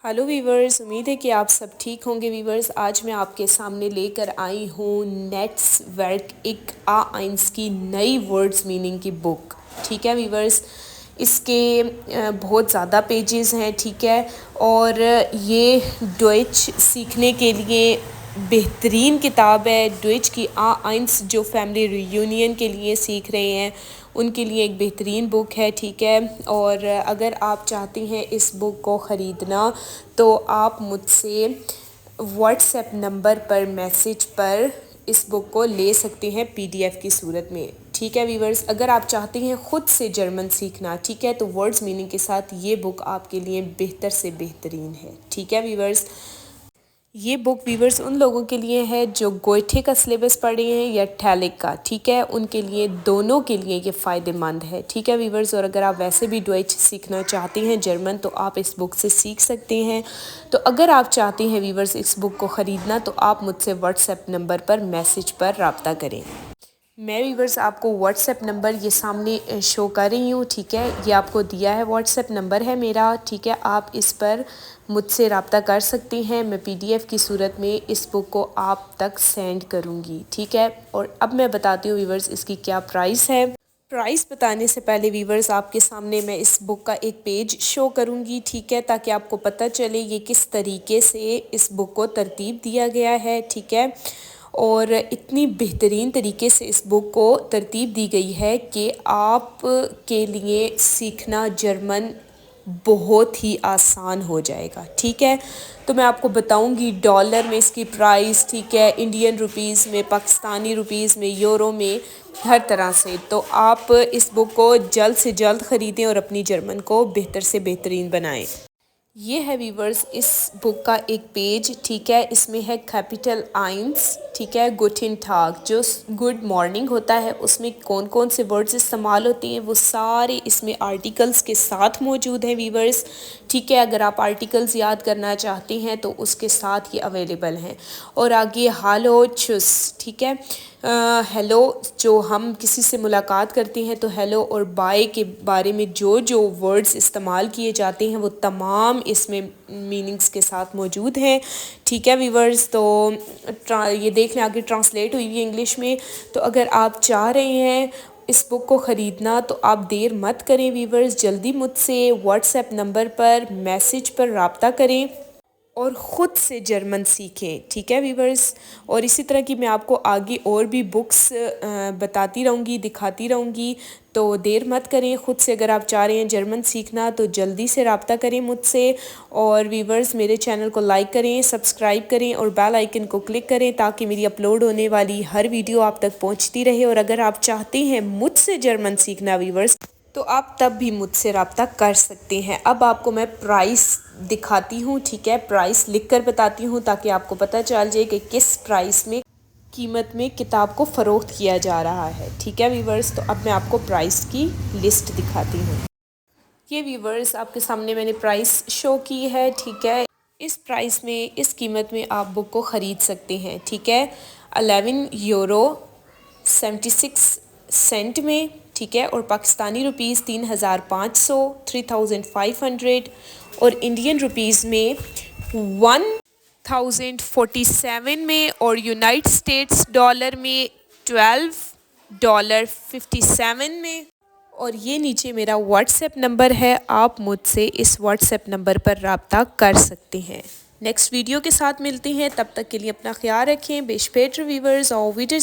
Hello viewers, उम्मीद है कि आप सब ठीक होंगे। वीवर्स, आज मैं आपके सामने लेकर आई हूँ नेट्स वर्क एक आइंस की नई वर्ड्स मीनिंग की बुक। ठीक है वीवर्स, इसके बहुत ज़्यादा पेजेस हैं। ठीक है, और ये डॉइच सीखने के लिए बेहतरीन किताब है। डॉइच की आइंस जो फैमिली रियूनियन के लिए सीख रहे हैं उनके लिए एक बेहतरीन बुक है। ठीक है, और अगर आप चाहती हैं इस बुक को ख़रीदना तो आप मुझसे व्हाट्सएप नंबर पर मैसेज पर इस बुक को ले सकते हैं पीडीएफ की सूरत में। ठीक है वीवर्स, अगर आप चाहते हैं ख़ुद से जर्मन सीखना, ठीक है, तो वर्ड्स मीनिंग के साथ ये बुक आपके लिए बेहतर से बेहतरीन है। ठीक है वीवर्स, ये बुक वीवर्स उन लोगों के लिए है जो गोइठे का सिलेबस पढ़ रहे हैं या टैलिक का। ठीक है, उनके लिए दोनों के लिए ये फ़ायदेमंद है। ठीक है वीवर्स, और अगर आप वैसे भी डॉइच सीखना चाहते हैं जर्मन तो आप इस बुक से सीख सकते हैं। तो अगर आप चाहते हैं वीवर्स इस बुक को ख़रीदना तो आप मुझसे व्हाट्सएप नंबर पर मैसेज पर रब्ता करें। मैं वीवर्स आपको व्हाट्सएप नंबर ये सामने शो कर रही हूँ। ठीक है, ये आपको दिया है, व्हाट्सएप नंबर है मेरा। ठीक है, आप इस पर मुझसे रब्ता कर सकते हैं। मैं पीडीएफ की सूरत में इस बुक को आप तक सेंड करूँगी। ठीक है, और अब मैं बताती हूँ वीवर्स इसकी क्या प्राइस है। प्राइस बताने से पहले वीवर्स आपके सामने मैं इस बुक का एक पेज शो करूँगी। ठीक है, ताकि आपको पता चले ये किस तरीके से इस बुक को तरतीब दिया गया है। ठीक है, और इतनी बेहतरीन तरीके से इस बुक को तरतीब दी गई है कि आप के लिए सीखना जर्मन बहुत ही आसान हो जाएगा। ठीक है, तो मैं आपको बताऊंगी डॉलर में इसकी प्राइस। ठीक है, इंडियन रुपीज़ में, पाकिस्तानी रुपीज़ में, यूरो में, हर तरह से। तो आप इस बुक को जल्द से जल्द ख़रीदें और अपनी जर्मन को बेहतर से बेहतरीन बनाएं। ये है वीवर्स इस बुक का एक पेज। ठीक है, इसमें है कैपिटल आइंस। ठीक है, गुटिन टाग जो गुड मॉर्निंग होता है उसमें कौन कौन से वर्ड्स इस्तेमाल होते हैं वो सारे इसमें आर्टिकल्स के साथ मौजूद हैं वीवर्स। ठीक है, अगर आप आर्टिकल्स याद करना चाहते हैं तो उसके साथ ये अवेलेबल हैं। और आगे हालो चुस। ठीक है, हेलो, जो हम किसी से मुलाकात करते हैं तो हेलो और बाय के बारे में जो जो वर्ड्स इस्तेमाल किए जाते हैं वो तमाम इसमें मीनिंग्स के साथ मौजूद हैं। ठीक है वीवर्स, तो ये देख लें आगे ट्रांसलेट हुई है इंग्लिश में। तो अगर आप चाह रहे हैं इस बुक को ख़रीदना तो आप देर मत करें वीवर्स, जल्दी मुझसे व्हाट्सएप नंबर पर मैसेज पर रब्ता करें और ख़ुद से जर्मन सीखें। ठीक है वीवर्स, और इसी तरह की मैं आपको आगे और भी बुक्स बताती रहूँगी, दिखाती रहूँगी। तो देर मत करें, ख़ुद से अगर आप चाह रहे हैं जर्मन सीखना तो जल्दी से रब्ता करें मुझसे। और वीवर्स मेरे चैनल को लाइक करें, सब्सक्राइब करें और बेल आइकन को क्लिक करें ताकि मेरी अपलोड होने वाली हर वीडियो आप तक पहुँचती रहे। और अगर आप चाहते हैं मुझसे जर्मन सीखना वीवर्स तो आप तब भी मुझसे रब्ता कर सकते हैं। अब आपको मैं प्राइस दिखाती हूँ। ठीक है, प्राइस लिखकर बताती हूँ ताकि आपको पता चल जाए कि किस प्राइस में कीमत में किताब को फ़रोख्त किया जा रहा है। ठीक है वीवर्स, तो अब मैं आपको प्राइस की लिस्ट दिखाती हूँ। ये वीवर्स आपके सामने मैंने प्राइस शो की है। ठीक है, इस प्राइस में, इस कीमत में आप बुक को ख़रीद सकते हैं। ठीक है, 11 यूरो 76 सेंट में। ठीक है, और पाकिस्तानी रुपीज़ 3500 3500 और इंडियन रुपीज़ में 1047 में और यूनाइटेड स्टेट्स डॉलर में $12.57 में। और ये नीचे मेरा व्हाट्सएप नंबर है, आप मुझसे इस व्हाट्सएप नंबर पर रब्ता कर सकते हैं। नेक्स्ट वीडियो के साथ मिलते हैं, तब तक के लिए अपना ख्याल रखें। बेशपेट वीवर्स और वीडियो